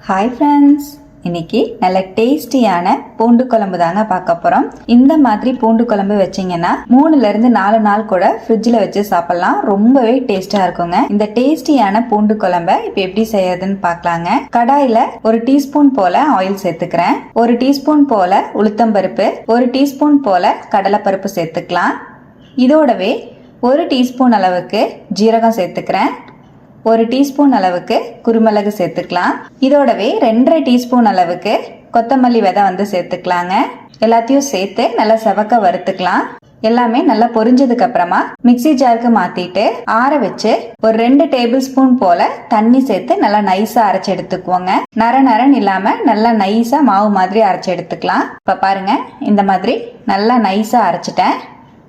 Hi friends, இன்னைக்கு நல்ல டேஸ்டியான பூண்டு குழம்பு தாங்க பார்க்க போகிறோம். இந்த மாதிரி பூண்டு குழம்பு வச்சிங்கன்னா 3லேருந்து 4 நாள் கூட ஃப்ரிட்ஜில் வச்சு சாப்பிட்லாம். ரொம்பவே டேஸ்ட்டாக இருக்குங்க. இந்த டேஸ்டியான பூண்டு குழம்பை இப்போ எப்படி செய்யறதுன்னு பார்க்கலாங்க. கடாயில் 1 டீஸ்பூன் போல் ஆயில் சேர்த்துக்கிறேன். 1 டீஸ்பூன் போல் உளுத்தம்பருப்பு, 1 டீஸ்பூன் போல் கடலைப்பருப்பு சேர்த்துக்கலாம். இதோடவே 1 டீஸ்பூன் அளவுக்கு ஜீரகம் சேர்த்துக்கிறேன். 1 டீஸ்பூன் அளவுக்கு குருமிளகு சேர்த்துக்கலாம். இதோடவே 2.5 டீஸ்பூன் அளவுக்கு கொத்தமல்லி விதை சேர்த்துக்கலாங்க. எல்லாத்தையும் சேர்த்து நல்லா செவக்க வறுத்துக்கலாம். எல்லாமே நல்லா பொரிஞ்சதுக்கு அப்புறமா மிக்ஸி ஜாருக்கு மாத்திட்டு ஆற வச்சு ஒரு 2 டேபிள் ஸ்பூன் போல தண்ணி சேர்த்து நல்லா நைஸா அரைச்சு எடுத்துக்குவோங்க. நரன்னு இல்லாம நல்லா நைஸா மாவு மாதிரி அரைச்சு எடுத்துக்கலாம். இப்ப பாருங்க, இந்த மாதிரி நல்லா நைஸா அரைச்சிட்டேன்.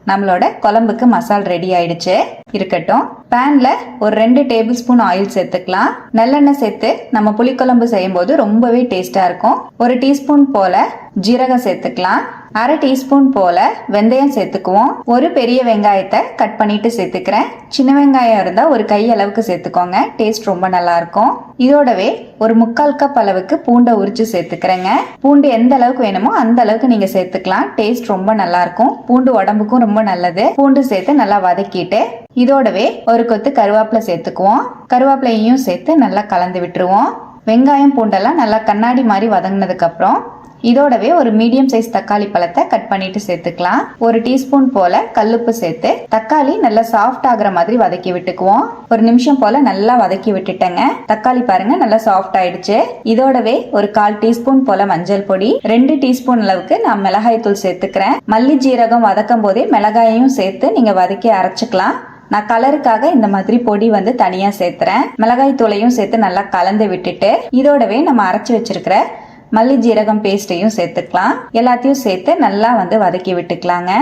நம்மளோட குழம்புக்கு மசால் ரெடி ஆயிடுச்சு. இருக்கட்டும். பேன்ல ஒரு 2 டேபிள் ஸ்பூன் ஆயில் சேர்த்துக்கலாம். நல்லெண்ணெய் சேர்த்து நம்ம புளிக்குழம்பு செய்யும் போது ரொம்பவே டேஸ்டா இருக்கும். 1 டீஸ்பூன் போல ஜீரகம் சேர்த்துக்கலாம். 1/2 டீஸ்பூன் போல வெந்தயம் சேர்த்துக்குவோம். ஒரு பெரிய வெங்காயத்தை கட் பண்ணிட்டு சேர்த்துக்கிறேன். சின்ன வெங்காயம் இருந்தா ஒரு கை அளவுக்கு சேர்த்துக்கோங்க. டேஸ்ட் ரொம்ப நல்லா இருக்கும். இதோடவே ஒரு 1/4 கப் அளவுக்கு பூண்டை உரிச்சு சேர்த்துக்கிறேங்க. பூண்டு எந்த அளவுக்கு வேணுமோ அந்த அளவுக்கு நீங்க சேர்த்துக்கலாம். டேஸ்ட் ரொம்ப நல்லா இருக்கும். பூண்டு உடம்புக்கும் ரொம்ப நல்லது. பூண்டு சேர்த்து நல்லா வதக்கிட்டு இதோடவே ஒரு கொத்து கருவேப்பிலை சேர்த்துக்குவோம். கருவேப்பிலையும் சேர்த்து நல்லா கலந்து விட்டுருவோம். வெங்காயம் பூண்டெல்லாம் நல்லா கண்ணாடி மாதிரி வதங்கினதுக்கு அப்புறம் இதோடவே ஒரு மீடியம் சைஸ் தக்காளி பழத்தை கட் பண்ணிட்டு சேர்த்துக்கலாம். 1 டீஸ்பூன் போல கல்லுப்பு சேர்த்து தக்காளி நல்லா சாஃப்ட் ஆகுற மாதிரி வதக்கி விட்டுக்குவோம். 1 நிமிஷம் போல நல்லா வதக்கி விட்டுட்டேங்க. தக்காளி பாருங்க நல்லா சாஃப்ட் ஆயிடுச்சு. இதோடவே ஒரு 1/4 டீஸ்பூன் போல மஞ்சள் பொடி, 2 டீஸ்பூன் அளவுக்கு நான் மிளகாய் தூள் சேர்த்துக்கிறேன். மல்லி ஜீரகம் வதக்கும் போதே மிளகாயையும் சேர்த்து நீங்க வதக்கி அரைச்சுக்கலாம். நான் கலருக்காக இந்த மாதிரி பொடி தனியா சேர்த்துறேன். மிளகாய் தூளையும் சேர்த்து நல்லா கலந்து விட்டுட்டு இதோடவே நம்ம அரைச்சு வச்சிருக்கிற மல்லி ஜீரகம் பேஸ்டையும் சேர்த்துக்கலாம். எல்லாத்தையும் சேர்த்து நல்லா வதக்கி விட்டுக்கலாங்க.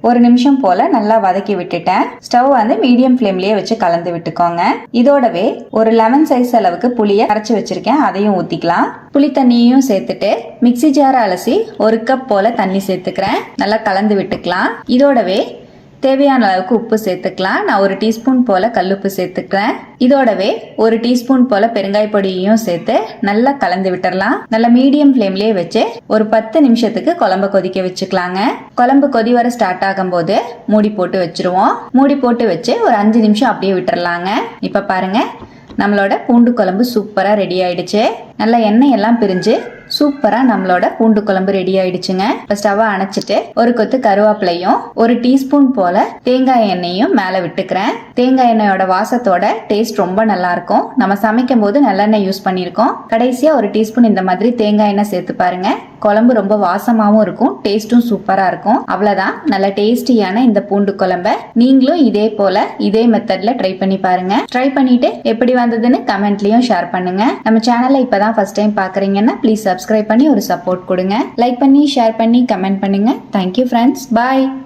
1 நிமிஷம் போல நல்லா வதக்கி விட்டுட்டேன். ஸ்டவ் மீடியம் ஃப்ளேம்லயே வச்சு கலந்து விட்டுக்கோங்க. இதோடவே ஒரு லெமன் சைஸ் அளவுக்கு புளியை அரைச்சு வச்சிருக்கேன். அதையும் ஊத்திக்கலாம். புளி தண்ணியையும் சேர்த்துட்டு மிக்ஸி ஜாரை அலசி 1 கப் போல தண்ணி சேர்த்துக்கிறேன். நல்லா கலந்து விட்டுக்கலாம். இதோடவே தேவையான அளவுக்கு உப்பு சேர்த்துக்கலாம். நான் 1 டீஸ்பூன் போல கல்லுப்பு சேர்த்துக்கிறேன். இதோடவே 1 டீஸ்பூன் போல பெருங்காய பொடியையும் சேர்த்து நல்லா கலந்து விட்டுறலாம். நல்லா மீடியம் ஃப்ளேம்லயே வச்சு ஒரு 10 நிமிஷத்துக்கு குழம்பு கொதிக்க வச்சுக்கலாங்க. குழம்பு கொதி வர ஸ்டார்ட் ஆகும் போது மூடி போட்டு வச்சிருவோம். மூடி போட்டு வச்சு ஒரு 5 நிமிஷம் அப்படியே விட்டுறலாங்க. இப்ப பாருங்க, நம்மளோட பூண்டு குழம்பு சூப்பரா ரெடி ஆயிடுச்சு. நல்லா எண்ணெய் எல்லாம் பிரிஞ்சு சூப்பரா நம்மளோட பூண்டு குழம்பு ரெடி ஆயிடுச்சுங்க. இப்ப ஸ்டவ் அணைச்சிட்டு ஒரு கொத்து கருவேப்பிலையும் 1 டீஸ்பூன் போல தேங்காய் எண்ணெயும் மேல விட்டுக்கிறேன். தேங்காய் எண்ணெயோட வாசத்தோட டேஸ்ட் ரொம்ப நல்லா இருக்கும். நம்ம சமைக்கும் போது நல்லெண்ணெய் யூஸ் பண்ணிருக்கோம். கடைசியா 1 டீஸ்பூன் இந்த மாதிரி தேங்காய் எண்ணெய் சேர்த்து பாருங்க. குழம்பு ரொம்ப வாசமாவும் இருக்கும். டேஸ்டும் சூப்பரா இருக்கும். அவ்வளவுதான், நல்ல டேஸ்டியான இந்த பூண்டு குழம்ப நீங்களும் இதே போல இதே மெத்தட்ல ட்ரை பண்ணி பாருங்க. ட்ரை பண்ணிட்டு எப்படி வந்ததுன்னு கமெண்ட்லயும் ஷேர் பண்ணுங்க. நம்ம சேனலை இப்பதான் ஃபர்ஸ்ட் டைம் பாக்குறீங்கன்னா ப்ளீஸ் சப்ஸ்கிரைப் பண்ணி ஒரு சப்போர்ட் கொடுங்க. லைக் பண்ணி ஷேர் பண்ணி கமெண்ட் பண்ணுங்க. Thank you friends. பாய்.